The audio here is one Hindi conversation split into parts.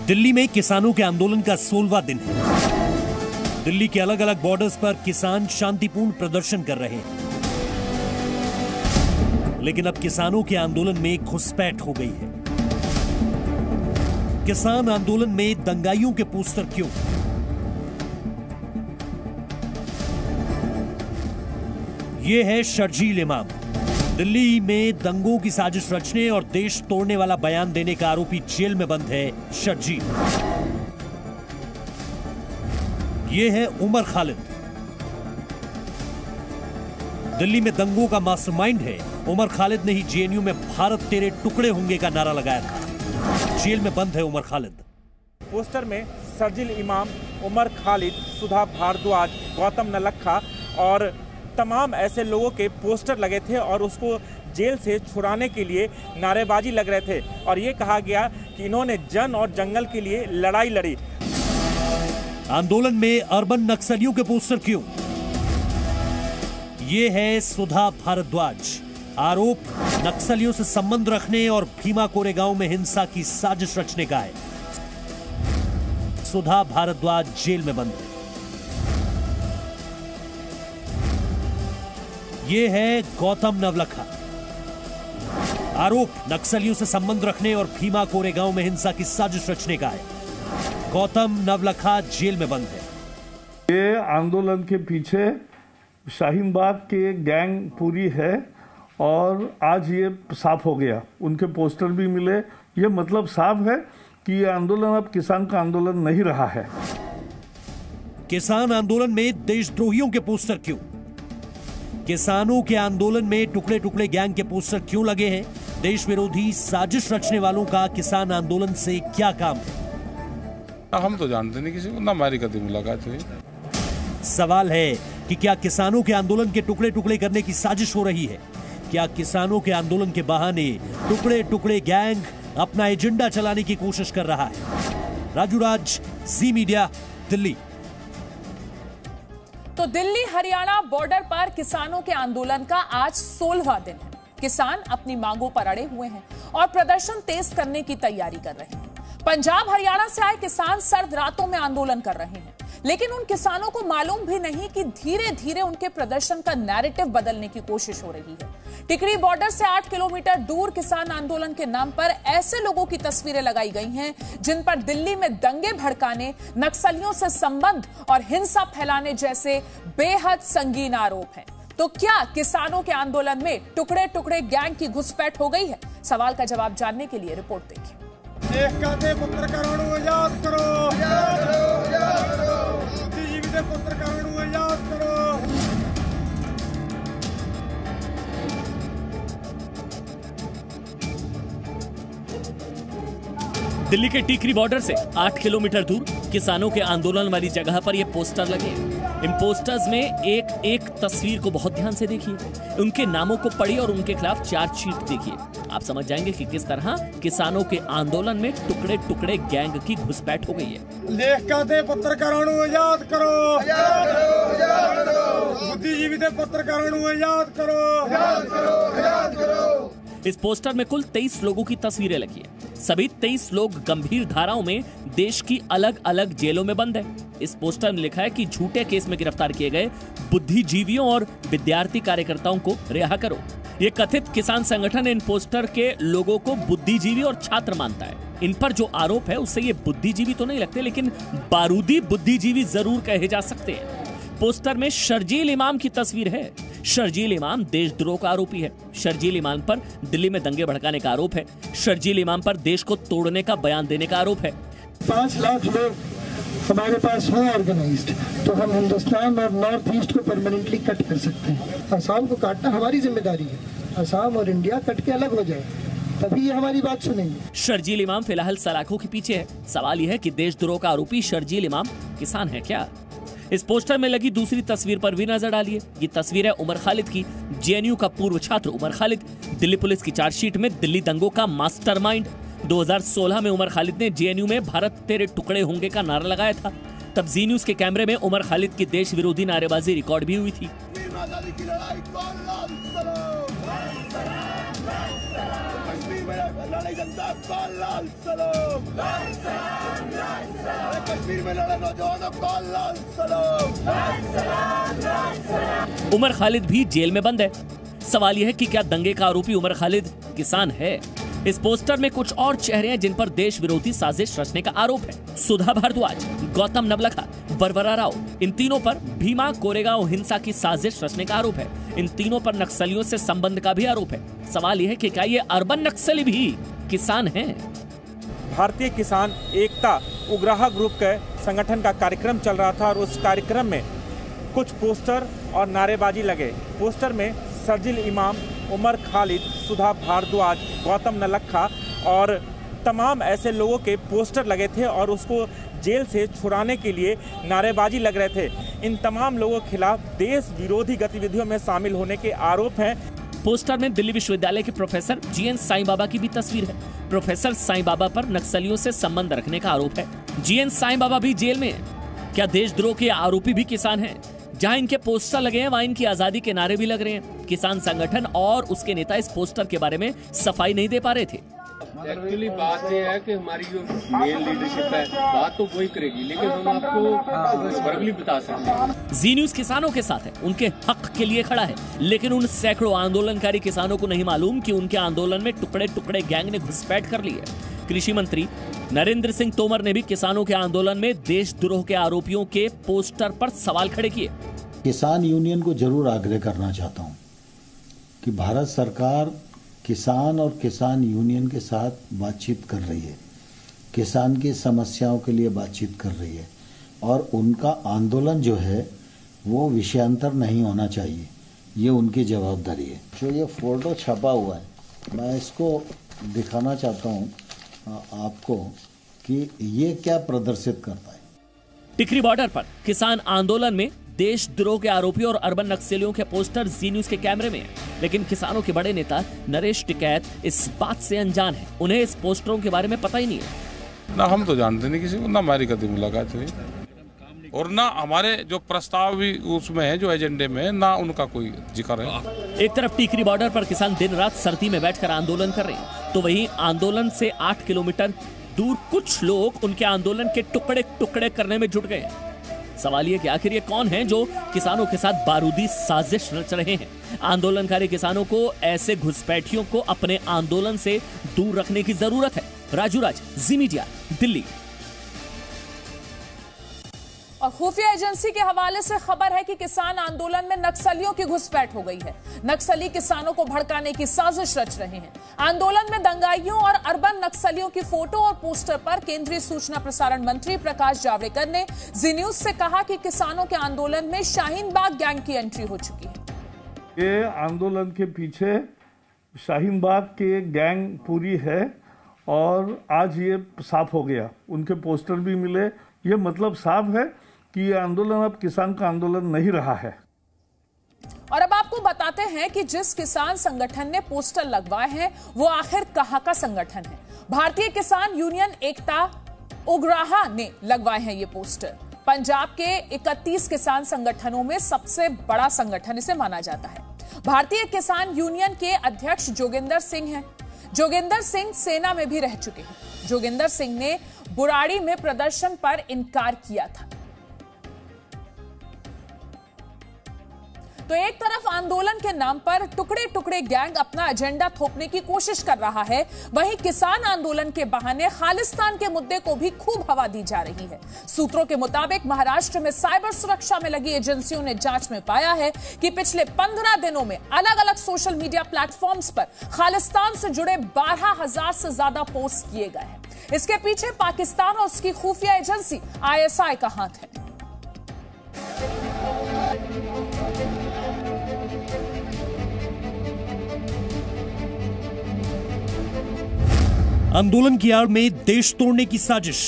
दिल्ली में किसानों के आंदोलन का 16वां दिन है। दिल्ली के अलग अलग बॉर्डर्स पर किसान शांतिपूर्ण प्रदर्शन कर रहे हैं, लेकिन अब किसानों के आंदोलन में घुसपैठ हो गई है। किसान आंदोलन में दंगाइयों के पोस्टर क्यों? यह है शर्जील इमाम, दिल्ली में दंगों की साजिश रचने और देश तोड़ने वाला बयान देने का आरोपी जेल में बंद है शर्जील। यह है उमर खालिद, दिल्ली में दंगों का मास्टरमाइंड है। उमर खालिद ने ही जेएनयू में भारत तेरे टुकड़े होंगे का नारा लगाया था। जेल में बंद है उमर खालिद। पोस्टर में शर्जील इमाम, उमर खालिद, सुधा भारद्वाज, गौतम नलखा और तमाम ऐसे लोगों के पोस्टर लगे थे और उसको जेल से छुड़ाने के लिए नारेबाजी लग रहे थे और ये कहा गया कि इन्होंने जन और जंगल के लिए लड़ाई लड़ी। आंदोलन में अर्बन नक्सलियों के पोस्टर क्यों? ये है सुधा भारद्वाज, आरोप नक्सलियों से संबंध रखने और भीमा कोरेगांव में हिंसा की साजिश रचने का है। सुधा भारद्वाज जेल में बंद है। ये है गौतम नवलखा, आरोप नक्सलियों से संबंध रखने और भीमा कोरेगांव में हिंसा की साजिश रचने का है। गौतम नवलखा जेल में बंद है। ये आंदोलन के पीछे शाहीन बाग के गैंग पूरी है और आज ये साफ हो गया, उनके पोस्टर भी मिले। ये मतलब साफ है कि ये आंदोलन अब किसान का आंदोलन नहीं रहा है। किसान आंदोलन में देशद्रोहियों के पोस्टर क्यों? किसानों के आंदोलन में टुकड़े टुकड़े गैंग के पोस्टर क्यों लगे हैं? देश विरोधी साजिश रचने वालों का किसान आंदोलन से क्या काम है? हम तो जानते नहीं किसी को, ना हमारी कभी मुलाकात हुई। सवाल है कि क्या किसानों के आंदोलन के टुकड़े टुकड़े करने की साजिश हो रही है? क्या किसानों के आंदोलन के बहाने टुकड़े टुकड़े गैंग अपना एजेंडा चलाने की कोशिश कर रहा है? राजू राज, जी मीडिया, दिल्ली। तो दिल्ली हरियाणा बॉर्डर पर किसानों के आंदोलन का आज 16वां दिन है। किसान अपनी मांगों पर अड़े हुए हैं और प्रदर्शन तेज करने की तैयारी कर रहे हैं। पंजाब हरियाणा से आए किसान सर्द रातों में आंदोलन कर रहे हैं, लेकिन उन किसानों को मालूम भी नहीं कि धीरे धीरे उनके प्रदर्शन का नैरेटिव बदलने की कोशिश हो रही है। टिकरी बॉर्डर से 8 किलोमीटर दूर किसान आंदोलन के नाम पर ऐसे लोगों की तस्वीरें लगाई गई हैं जिन पर दिल्ली में दंगे भड़काने, नक्सलियों से संबंध और हिंसा फैलाने जैसे बेहद संगीन आरोप हैं। तो क्या किसानों के आंदोलन में टुकड़े टुकड़े गैंग की घुसपैठ हो गई है? सवाल का जवाब जानने के लिए रिपोर्ट देखिए। पत्रकारों को आजाद करो, आजाद करो, आजाद करो, बुद्धिजीवी पत्रकारों को आजाद करो। दिल्ली के टिकरी बॉर्डर से 8 किलोमीटर दूर किसानों के आंदोलन वाली जगह पर ये पोस्टर लगे। इन पोस्टर्स में एक एक तस्वीर को बहुत ध्यान से देखिए, उनके नामों को पढ़िए और उनके खिलाफ चार्जशीट देखिए। आप समझ जाएंगे कि किस तरह किसानों के आंदोलन में टुकड़े टुकड़े गैंग की घुसपैठ हो गई है। लेख कहते पत्रकारों को आजाद करो, आजाद करो, आजाद करो, बुद्धिजीवी पत्रकारों को आजाद करो, आजाद करो, आजाद करो। इस पोस्टर में कुल 23 लोगों की तस्वीरें लगी है। सभी 23 लोग गंभीर धाराओं में देश की अलग अलग जेलों में बंद है। इस पोस्टर में लिखा है कि झूठे केस में गिरफ्तार किए गए बुद्धिजीवियों और विद्यार्थी कार्यकर्ताओं को रिहा करो। ये कथित किसान संगठन इन पोस्टर के लोगों को बुद्धिजीवी और छात्र मानता है। इन पर जो आरोप है उससे ये बुद्धिजीवी तो नहीं लगते, लेकिन बारूदी बुद्धिजीवी जरूर कहे जा सकते हैं। पोस्टर में शर्जील इमाम की तस्वीर है। शर्जील इमाम देशद्रोह का आरोपी है। शर्जील इमाम पर दिल्ली में दंगे भड़काने का आरोप है। शर्जील इमाम पर देश को तोड़ने का बयान देने का आरोप है। 5 लाख लोग हमारे पास हों ऑर्गेनाइज्ड, तो हम हिंदुस्तान और नॉर्थ ईस्ट को परमानेंटली कट कर सकते हैं। असम को काटना हमारी जिम्मेदारी है। असम और इंडिया कट के अलग हो जाए, तभी ये हमारी बात सुनेंगे। शर्जील इमाम फिलहाल सलाखों के पीछे है। सवाल यह है कि देशद्रोह का आरोपी शर्जील इमाम किसान है क्या? इस पोस्टर में लगी दूसरी तस्वीर पर भी नजर डालिए। ये तस्वीर है उमर खालिद की। जेएनयू का पूर्व छात्र उमर खालिद दिल्ली पुलिस की चार्जशीट में दिल्ली दंगों का मास्टरमाइंड। 2016 में उमर खालिद ने जेएनयू में भारत तेरे टुकड़े होंगे का नारा लगाया था। तब जी न्यूज के कैमरे में उमर खालिद की देश विरोधी नारेबाजी रिकॉर्ड भी हुई थी। कश्मीर में लड़े जनता को लाल सलाम, कश्मीर में लड़े नौजवानों को लाल सलाम। उमर खालिद भी जेल में बंद है। सवाल यह है कि क्या दंगे का आरोपी उमर खालिद किसान है? इस पोस्टर में कुछ और चेहरे हैं जिन पर देश विरोधी साजिश रचने का आरोप है। सुधा भारद्वाज, गौतम नवलखा, वरवरा राव, इन तीनों पर भीमा कोरेगांव हिंसा की साजिश रचने का आरोप है। इन तीनों पर नक्सलियों से संबंध का भी आरोप है। सवाल यह है कि क्या ये अर्बन नक्सली भी किसान हैं? भारतीय किसान एकता उग्राहा ग्रुप के संगठन का कार्यक्रम चल रहा था और उस कार्यक्रम में कुछ पोस्टर और नारेबाजी लगे। पोस्टर में सर्जिल इमाम, उमर खालिद, सुधा भारद्वाज, गौतम नलखा और तमाम ऐसे लोगों के पोस्टर लगे थे और उसको जेल से छुड़ाने के लिए नारेबाजी लग रहे थे। इन तमाम लोगों के खिलाफ देश विरोधी गतिविधियों में शामिल होने के आरोप हैं। पोस्टर में दिल्ली विश्वविद्यालय के प्रोफेसर जीएन साईं बाबा की भी तस्वीर है। प्रोफेसर साईं बाबा पर नक्सलियों से संबंध रखने का आरोप है। जीएन साईं बाबा भी जेल में है। क्या देशद्रोह के आरोपी भी किसान हैं? जहां इनके पोस्टर लगे हैं वहां इनकी आजादी के नारे भी लग रहे हैं। किसान संगठन और उसके नेता इस पोस्टर के बारे में सफाई नहीं दे पा रहे थे। एक्चुअली बात यह है कि हमारी जो मेन लीडरशिप है बात तो वही करेगी, लेकिन हम आपको वर्बली बता सकते हैं। जी न्यूज किसानों के साथ है, उनके हक के लिए खड़ा है, लेकिन उन सैकड़ों आंदोलनकारी किसानों को नहीं मालूम कि उनके आंदोलन में टुकड़े टुकड़े गैंग ने घुसपैठ कर ली है। कृषि मंत्री नरेंद्र सिंह तोमर ने भी किसानों के आंदोलन में देशद्रोह के आरोपियों के पोस्टर पर सवाल खड़े किए। किसान यूनियन को जरूर आग्रह करना चाहता हूं कि भारत सरकार किसान और किसान यूनियन के साथ बातचीत कर रही है, किसान की समस्याओं के लिए बातचीत कर रही है और उनका आंदोलन जो है वो विषयांतर नहीं होना चाहिए, ये उनकी जवाबदारी है। जो ये फोटो छपा हुआ है मैं इसको दिखाना चाहता हूँ आपको कि ये क्या प्रदर्शित करता है। टिकरी बॉर्डर पर किसान आंदोलन में देशद्रोह के आरोपी और अर्बन नक्सलियों के पोस्टर जी न्यूज के कैमरे में हैं, लेकिन किसानों के बड़े नेता नरेश टिकैत इस बात से अनजान है। उन्हें इस पोस्टरों के बारे में पता ही नहीं है। ना हम तो जानते नहीं किसी को, ना हमारी कभी मुलाकात हुई और ना हमारे जो प्रस्ताव भी उसमें है, जो एजेंडे में है, ना उनका कोई जिक्र है। एक तरफ टिकरी बॉर्डर पर किसान दिन रात सर्दी में बैठकर आंदोलन कर रहे हैं, तो वहीं आंदोलन से 8 किलोमीटर दूर कुछ लोग उनके आंदोलन के टुकड़े टुकड़े करने में जुट गए हैं। सवाल ये कि आखिर ये कौन है जो किसानों के साथ बारूदी साजिश रच रहे हैं? आंदोलनकारी किसानों को ऐसे घुसपैठियों को अपने आंदोलन से दूर रखने की जरूरत है। राजू राज, जी मीडिया, दिल्ली। और खुफिया एजेंसी के हवाले से खबर है कि किसान आंदोलन में नक्सलियों की घुसपैठ हो गई है। नक्सली किसानों को भड़काने की साजिश रच रहे हैं। आंदोलन में दंगाइयों और अर्बन नक्सलियों की फोटो और पोस्टर पर केंद्रीय सूचना प्रसारण मंत्री प्रकाश जावड़ेकर ने जी न्यूज से कहा कि किसानों के आंदोलन में शाहीन बाग गैंग की एंट्री हो चुकी है। ये आंदोलन के पीछे शाहीन बाग के गैंग पूरी है और आज ये साफ हो गया। उनके पोस्टर भी मिले। ये मतलब साफ है कि ये आंदोलन अब किसान का आंदोलन नहीं रहा है। और अब आपको बताते हैं कि जिस किसान संगठन ने पोस्टर लगवाए हैं वो आखिर कहां का संगठन है। भारतीय किसान यूनियन एकता उग्राहा ने लगवाए हैं ये पोस्टर। पंजाब के 31 किसान संगठनों में सबसे बड़ा संगठन इसे माना जाता है। भारतीय किसान यूनियन के अध्यक्ष जोगिंदर सिंह हैं। जोगिंदर सिंह सेना में भी रह चुके हैं। जोगिंदर सिंह ने बुराड़ी में प्रदर्शन पर इनकार किया था। तो एक तरफ आंदोलन के नाम पर टुकड़े टुकड़े गैंग अपना एजेंडा थोपने की कोशिश कर रहा है, वहीं किसान आंदोलन के बहाने खालिस्तान के मुद्दे को भी खूब हवा दी जा रही है। सूत्रों के मुताबिक महाराष्ट्र में साइबर सुरक्षा में लगी एजेंसियों ने जांच में पाया है कि पिछले 15 दिनों में अलग अलग सोशल मीडिया प्लेटफॉर्म्स पर खालिस्तान से जुड़े 12,000 से ज्यादा पोस्ट किए गए हैं। इसके पीछे पाकिस्तान और उसकी खुफिया एजेंसी ISI का हाथ है। आंदोलन की आड़ में देश तोड़ने की साजिश।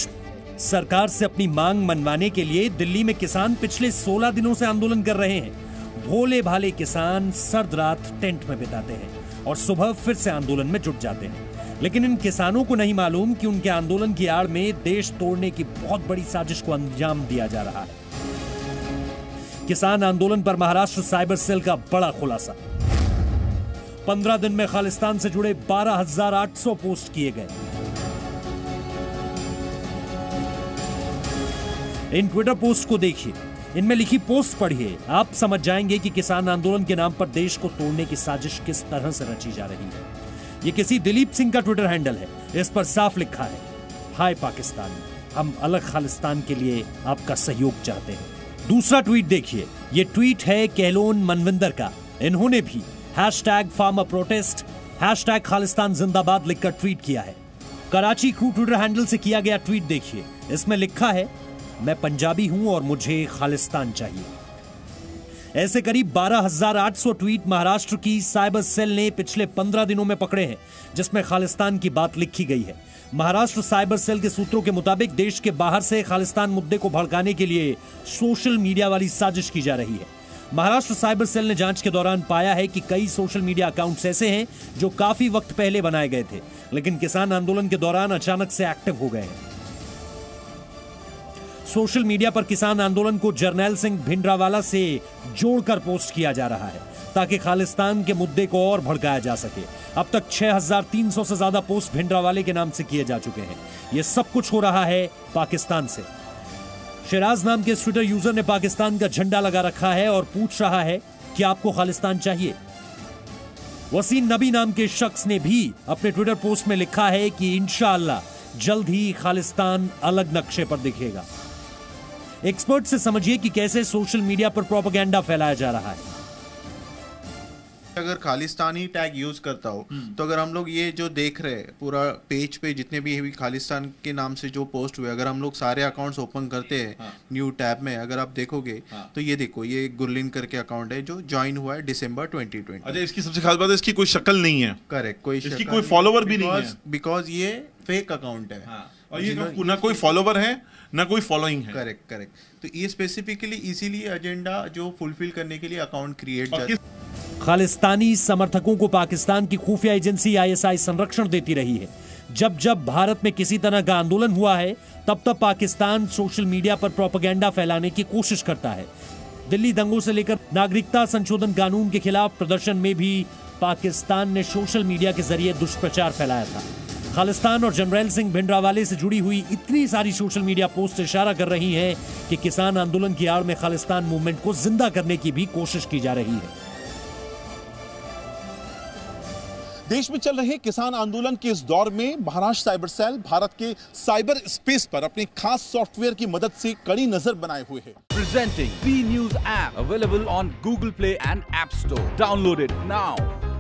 सरकार से अपनी मांग मनवाने के लिए दिल्ली में किसान पिछले 16 दिनों से आंदोलन कर रहे हैं। भोले भाले किसान सर्द रात टेंट में बिताते हैं और सुबह फिर से आंदोलन में जुट जाते हैं, लेकिन इन किसानों को नहीं मालूम कि उनके आंदोलन की आड़ में देश तोड़ने की बहुत बड़ी साजिश को अंजाम दिया जा रहा है। किसान आंदोलन पर महाराष्ट्र साइबर सेल का बड़ा खुलासा। 15 दिन में खालिस्तान से जुड़े 12,800 पोस्ट किए गए। इन ट्विटर पोस्ट को देखिए, इनमें लिखी पोस्ट पढ़िए, आप समझ जाएंगे कि किसान आंदोलन के नाम पर देश को तोड़ने की साजिश किस तरह से रची जा रही है। ये किसी दिलीप सिंह का ट्विटर हैंडल है। इस पर साफ लिखा है, हाय पाकिस्तान, हम अलग खालिस्तान के लिए आपका सहयोग चाहते हैं। दूसरा ट्वीट देखिए, ये ट्वीट है कहलोन मनविंदर का। इन्होंने भी #फार्मर प्रोटेस्ट, #खालिस्तान जिंदाबाद लिखकर ट्वीट किया है। कराची क्रू ट्विटर हैंडल से किया गया ट्वीट देखिए, इसमें लिखा है, मैं पंजाबी हूं और मुझे खालिस्तान चाहिए। ऐसे करीब 12,800 ट्वीट महाराष्ट्र की साइबर सेल ने पिछले 15 दिनों में पकड़े हैं, जिसमें खालिस्तान की बात लिखी गई है। महाराष्ट्र साइबर सेल के सूत्रों के मुताबिक देश के बाहर से खालिस्तान मुद्दे को भड़काने के लिए सोशल मीडिया वाली साजिश की जा रही है। महाराष्ट्र साइबर सेल ने जांच के दौरान पाया है कि कई सोशल मीडिया अकाउंट्स ऐसे हैं जो काफी वक्त पहले बनाए गए थे, लेकिन किसान आंदोलन के दौरान अचानक से एक्टिव हो गए हैं। सोशल मीडिया पर किसान आंदोलन को जर्नैल सिंह भिंडरावाला से जोड़कर पोस्ट किया जा रहा है ताकि खालिस्तान के मुद्दे को और भड़काया जा सके। अब तक 6,300 से ज्यादा पोस्ट भिंडरावाले के नाम से किए जा चुके हैं। यह सब कुछ हो रहा है पाकिस्तान से। शिराज नाम के ट्विटर यूजर ने पाकिस्तान का झंडा लगा रखा है और पूछ रहा है कि आपको खालिस्तान चाहिए। वसीम नबी नाम के शख्स ने भी अपने ट्विटर पोस्ट में लिखा है कि इंशाअल्लाह जल्द ही खालिस्तान अलग नक्शे पर दिखेगा। एक्सपर्ट से समझिए कि कैसे सोशल मीडिया पर प्रोपेगेंडा फैलाया जा रहा है। अगर खालिस्तानी टैग यूज करता हो तो अगर हम लोग ये जो देख रहे हैं पूरा पेज पे जितने भी खालिस्तान के नाम से जो पोस्ट हुए, अगर हम लोग सारे अकाउंट्स ओपन करते हैं न्यू टैब में, अगर आप देखोगे तो ये देखो, ये गुरलीन करके अकाउंट है जो ज्वाइन हुआ है दिसंबर 2020। अच्छा, इसकी सबसे खास बात है इसकी कोई शक्ल नहीं है। करेक्ट, कोई इसकी कोई फॉलोवर भी नहीं है बिकॉज ये फेक अकाउंट है। और ये ना कोई फॉलोवर है ना कोई फॉलोइंग है। करेक्ट। तो ये स्पेसिफिकली इसीलिए एजेंडा जो फुलफिल करने के लिए अकाउंट क्रिएट। खालिस्तानी समर्थकों को पाकिस्तान की खुफिया एजेंसी ISI संरक्षण देती रही है। जब जब भारत में किसी तरह का आंदोलन हुआ है, तब तब पाकिस्तान सोशल मीडिया पर प्रोपेगेंडा फैलाने की कोशिश करता है। दिल्ली दंगों से लेकर नागरिकता संशोधन कानून के खिलाफ प्रदर्शन में भी पाकिस्तान ने सोशल मीडिया के जरिए दुष्प्रचार फैलाया था। खालिस्तान और जर्नैल सिंह भिंडरावाले से जुड़ी हुई इतनी सारी सोशल मीडिया पोस्ट इशारा कर रही हैं कि किसान आंदोलन की आड़ में खालिस्तान मूवमेंट को जिंदा करने की भी कोशिश की जा रही है। देश में चल रहे किसान आंदोलन के इस दौर में महाराष्ट्र साइबर सेल भारत के साइबर स्पेस पर अपने खास सॉफ्टवेयर की मदद से कड़ी नजर बनाए हुए है। Presenting B News app available on Google Play and App Store. Download it now.